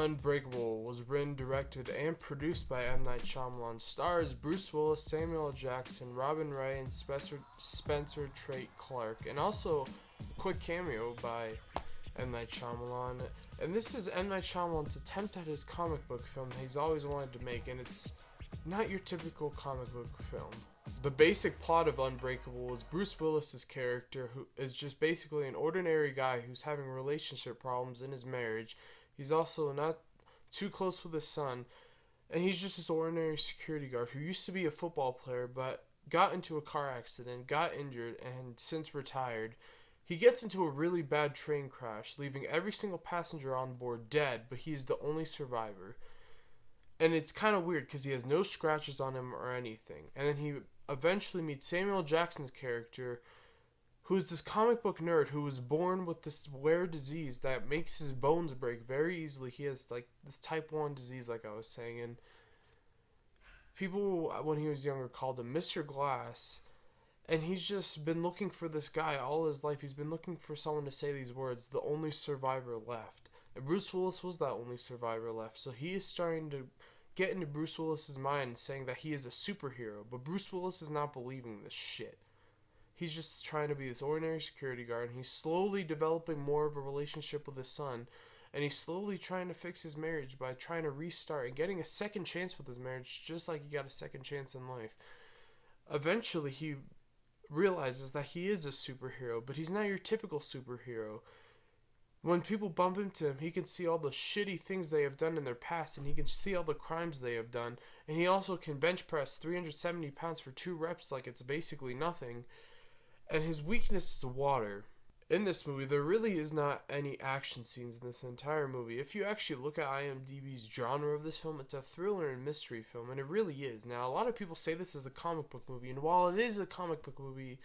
Unbreakable was written, directed, and produced by M. Night Shyamalan. Stars Bruce Willis, Samuel L. Jackson, Robin Wright, and Spencer Trait Clark. And also a quick cameo by M. Night Shyamalan. And this is M. Night Shyamalan's attempt at his comic book film that he's always wanted to make, and it's not your typical comic book film. The basic plot of Unbreakable is Bruce Willis's character, who is just basically an ordinary guy who's having relationship problems in his marriage. He's also not too close with his son, and he's just this ordinary security guard who used to be a football player but got into a car accident, got injured, and since retired. He gets into a really bad train crash, leaving every single passenger on board dead, but he is the only survivor. And it's kind of weird because he has no scratches on him or anything. And then he eventually meets Samuel Jackson's character, who is this comic book nerd who was born with this rare disease that makes his bones break very easily. He has like this type 1 disease, like I was saying, and people when he was younger called him Mr. Glass. And he's just been looking for this guy all his life. He's been looking for someone to say these words, the only survivor left. And Bruce Willis was that only survivor left. So he is starting to get into Bruce Willis's mind, saying that he is a superhero. But Bruce Willis is not believing this shit. He's just trying to be this ordinary security guard, and he's slowly developing more of a relationship with his son, and he's slowly trying to fix his marriage by trying to restart and getting a second chance with his marriage, just like he got a second chance in life. Eventually, he realizes that he is a superhero, but he's not your typical superhero. When people bump into him, he can see all the shitty things they have done in their past, and he can see all the crimes they have done, and he also can bench press 370 pounds for 2 reps like it's basically nothing. And his weakness is water. In this movie, there really is not any action scenes in this entire movie. If you actually look at IMDb's genre of this film, it's a thriller and mystery film, and it really is. Now, a lot of people say this is a comic book movie, and while it is a comic book movie,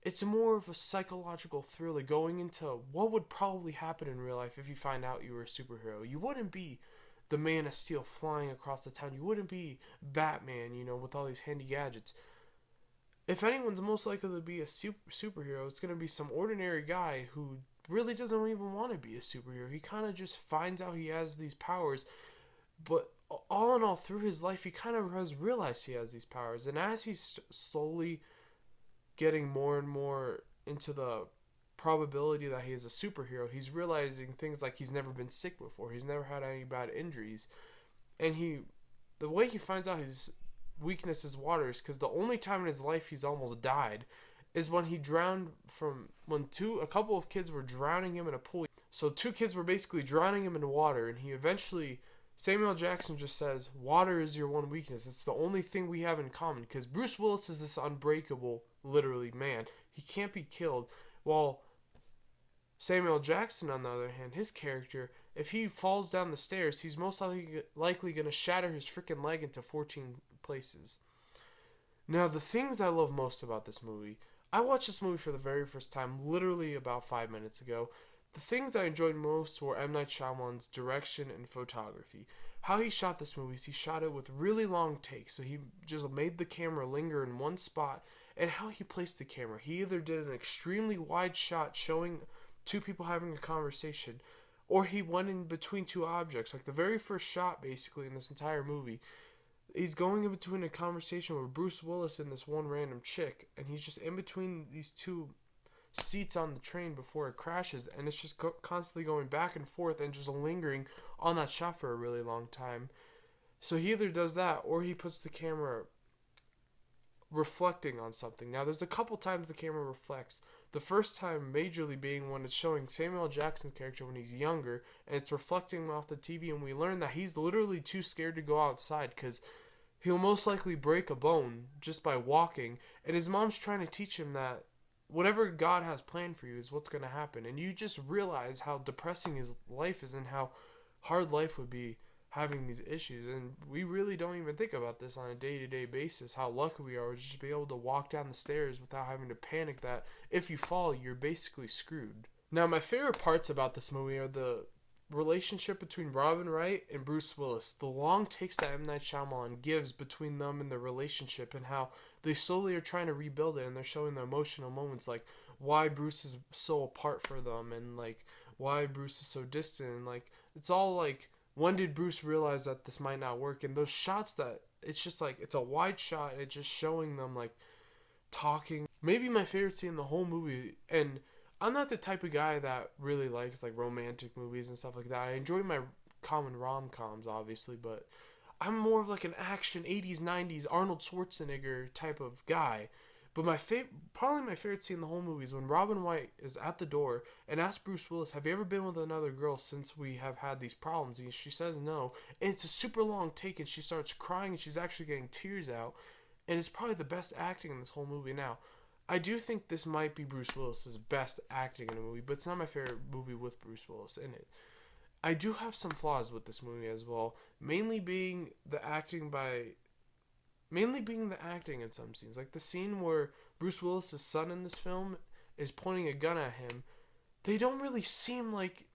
it's more of a psychological thriller going into what would probably happen in real life if you find out you were a superhero. You wouldn't be the Man of Steel flying across the town. You wouldn't be Batman, with all these handy gadgets. If anyone's most likely to be a superhero, it's going to be some ordinary guy who really doesn't even want to be a superhero. He kind of just finds out he has these powers, but all in all, through his life, he kind of has realized he has these powers. And as he's slowly getting more and more into the probability that he is a superhero, he's realizing things like he's never been sick before. He's never had any bad injuries. And the way he finds out his weakness is water is because the only time in his life he's almost died is when he drowned when a couple of kids were drowning him in a pool. So 2 kids were basically drowning him in water, and he eventually, Samuel Jackson just says, water is your one weakness. It's the only thing we have in common, because Bruce Willis is this unbreakable, literally, man. He can't be killed. While Samuel Jackson, on the other hand, his character, if he falls down the stairs, he's most likely going to shatter his freaking leg into 14 places. Now, the things I love most about this movie, I watched this movie for the very first time literally about 5 minutes ago. The things I enjoyed most were M. Night Shyamalan's direction and photography. How he shot this movie is he shot it with really long takes, so he just made the camera linger in one spot, and how he placed the camera. He either did an extremely wide shot showing 2 people having a conversation, or he went in between 2 objects. Like the very first shot, basically, in this entire movie, he's going in between a conversation with Bruce Willis and this one random chick, and he's just in between these 2 seats on the train before it crashes, and it's just constantly going back and forth and just lingering on that shot for a really long time. So he either does that, or he puts the camera reflecting on something. Now, there's a couple times the camera reflects. The first time majorly being when it's showing Samuel Jackson's character when he's younger, and it's reflecting off the TV, and we learn that he's literally too scared to go outside because he'll most likely break a bone just by walking, and his mom's trying to teach him that whatever God has planned for you is what's going to happen. And you just realize how depressing his life is and how hard life would be having these issues. And we really don't even think about this on a day-to-day basis, how lucky we are to just be able to walk down the stairs without having to panic that if you fall, you're basically screwed. Now, my favorite parts about this movie are the relationship between Robin Wright and Bruce Willis, the long takes that M. Night Shyamalan gives between them and their relationship, and how they slowly are trying to rebuild it, and they're showing the emotional moments, like why Bruce is so apart from them, and like why Bruce is so distant, and like it's all like when did Bruce realize that this might not work? And those shots that it's just like it's a wide shot, and it's just showing them like talking. Maybe my favorite scene in the whole movie, and I'm not the type of guy that really likes like romantic movies and stuff like that. I enjoy my common rom-coms, obviously, but I'm more of like an action 80s, 90s Arnold Schwarzenegger type of guy. But probably my favorite scene in the whole movie is when Robin Wright is at the door and asks Bruce Willis, "Have you ever been with another girl since we have had these problems?" And she says no. And it's a super long take, and she starts crying, and she's actually getting tears out. And it's probably the best acting in this whole movie. Now, I do think this might be Bruce Willis's best acting in a movie, but it's not my favorite movie with Bruce Willis in it. I do have some flaws with this movie as well, mainly being the acting in some scenes. Like the scene where Bruce Willis' son in this film is pointing a gun at him. They don't really seem like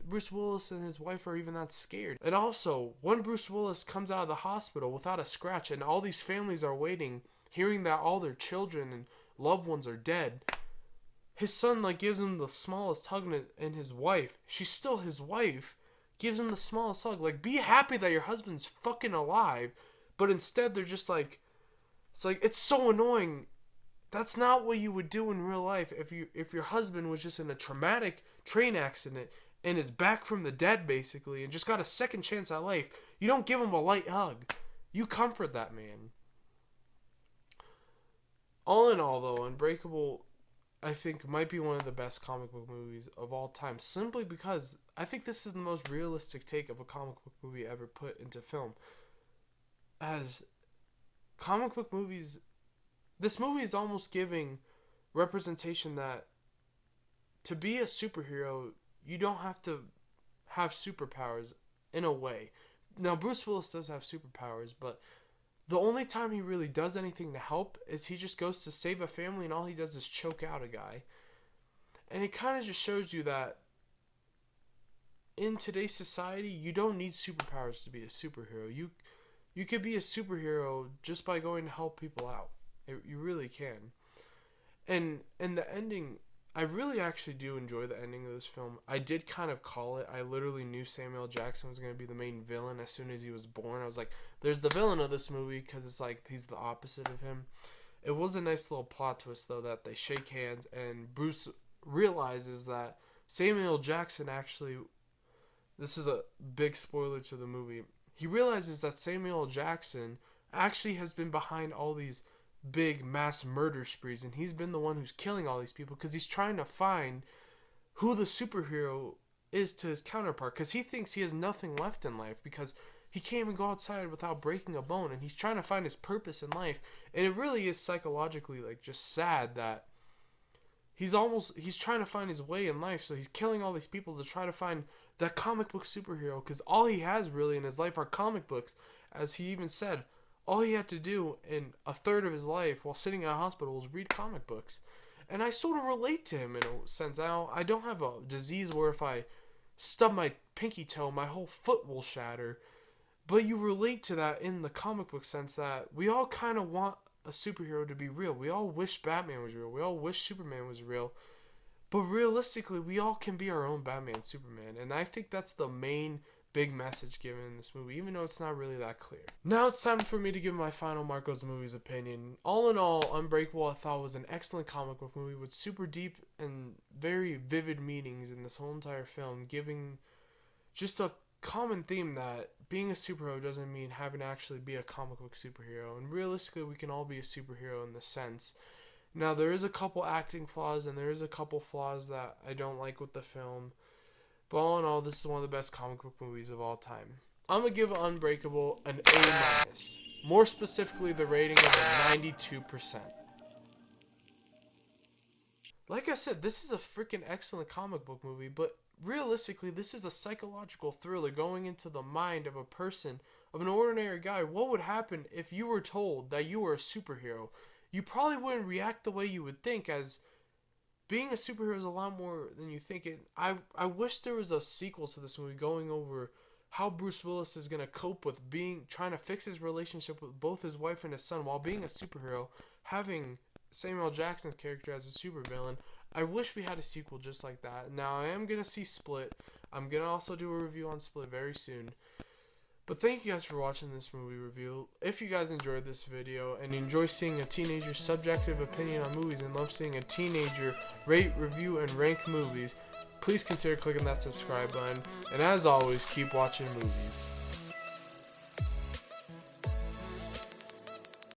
Bruce Willis and his wife are even that scared. And also, when Bruce Willis comes out of the hospital without a scratch and all these families are waiting, hearing that all their children and loved ones are dead, his son like gives him the smallest hug, and his wife, she's still his wife, gives him the smallest hug. Like, be happy that your husband's fucking alive. But instead, they're just like, it's so annoying. That's not what you would do in real life if your husband was just in a traumatic train accident and is back from the dead, basically, and just got a second chance at life. You don't give him a light hug. You comfort that man. All in all, though, Unbreakable, I think, might be one of the best comic book movies of all time, simply because I think this is the most realistic take of a comic book movie ever put into film. As comic book movies, this movie is almost giving representation that to be a superhero, you don't have to have superpowers in a way. Now, Bruce Willis does have superpowers, but the only time he really does anything to help is he just goes to save a family, and all he does is choke out a guy. And it kind of just shows you that in today's society, you don't need superpowers to be a superhero. You could be a superhero just by going to help people out. You really can. And the ending, I really actually do enjoy the ending of this film. I did kind of call it. I literally knew Samuel Jackson was going to be the main villain as soon as he was born. I was like, there's the villain of this movie, because it's like he's the opposite of him. It was a nice little plot twist, though, that they shake hands and Bruce realizes that Samuel Jackson actually, this is a big spoiler to the movie, he realizes that Samuel Jackson actually has been behind all these big mass murder sprees, and he's been the one who's killing all these people because he's trying to find who the superhero is to his counterpart, because he thinks he has nothing left in life because he can't even go outside without breaking a bone, and he's trying to find his purpose in life. And it really is psychologically like just sad that he's trying to find his way in life, so he's killing all these people to try to find that comic book superhero, because all he has really in his life are comic books. As he even said, all he had to do in a third of his life while sitting in a hospital was read comic books. And I sort of relate to him in a sense. Now, I don't have a disease where if I stub my pinky toe, my whole foot will shatter. But you relate to that in the comic book sense that we all kind of want a superhero to be real. We all wish Batman was real. We all wish Superman was real. But realistically, we all can be our own Batman, Superman. And I think that's the main big message given in this movie, even though it's not really that clear. Now it's time for me to give my final Marco's Movies opinion. All in all, Unbreakable I thought was an excellent comic book movie with super deep and very vivid meanings in this whole entire film, giving just a common theme that being a superhero doesn't mean having to actually be a comic book superhero. And realistically, we can all be a superhero in this sense. Now, there is a couple acting flaws, and there is a couple flaws that I don't like with the film. But all in all, this is one of the best comic book movies of all time. I'm going to give Unbreakable an A-. More specifically, the rating is a 92%. Like I said, this is a freaking excellent comic book movie, but realistically, this is a psychological thriller going into the mind of a person, of an ordinary guy. What would happen if you were told that you were a superhero? You probably wouldn't react the way you would think, as being a superhero is a lot more than you think. I wish there was a sequel to this movie going over how Bruce Willis is going to cope with trying to fix his relationship with both his wife and his son while being a superhero, having Samuel Jackson's character as a supervillain. I wish we had a sequel just like that. Now, I am going to see Split. I'm going to also do a review on Split very soon. But thank you guys for watching this movie review. If you guys enjoyed this video and you enjoy seeing a teenager's subjective opinion on movies and love seeing a teenager rate, review, and rank movies, please consider clicking that subscribe button. And as always, keep watching movies.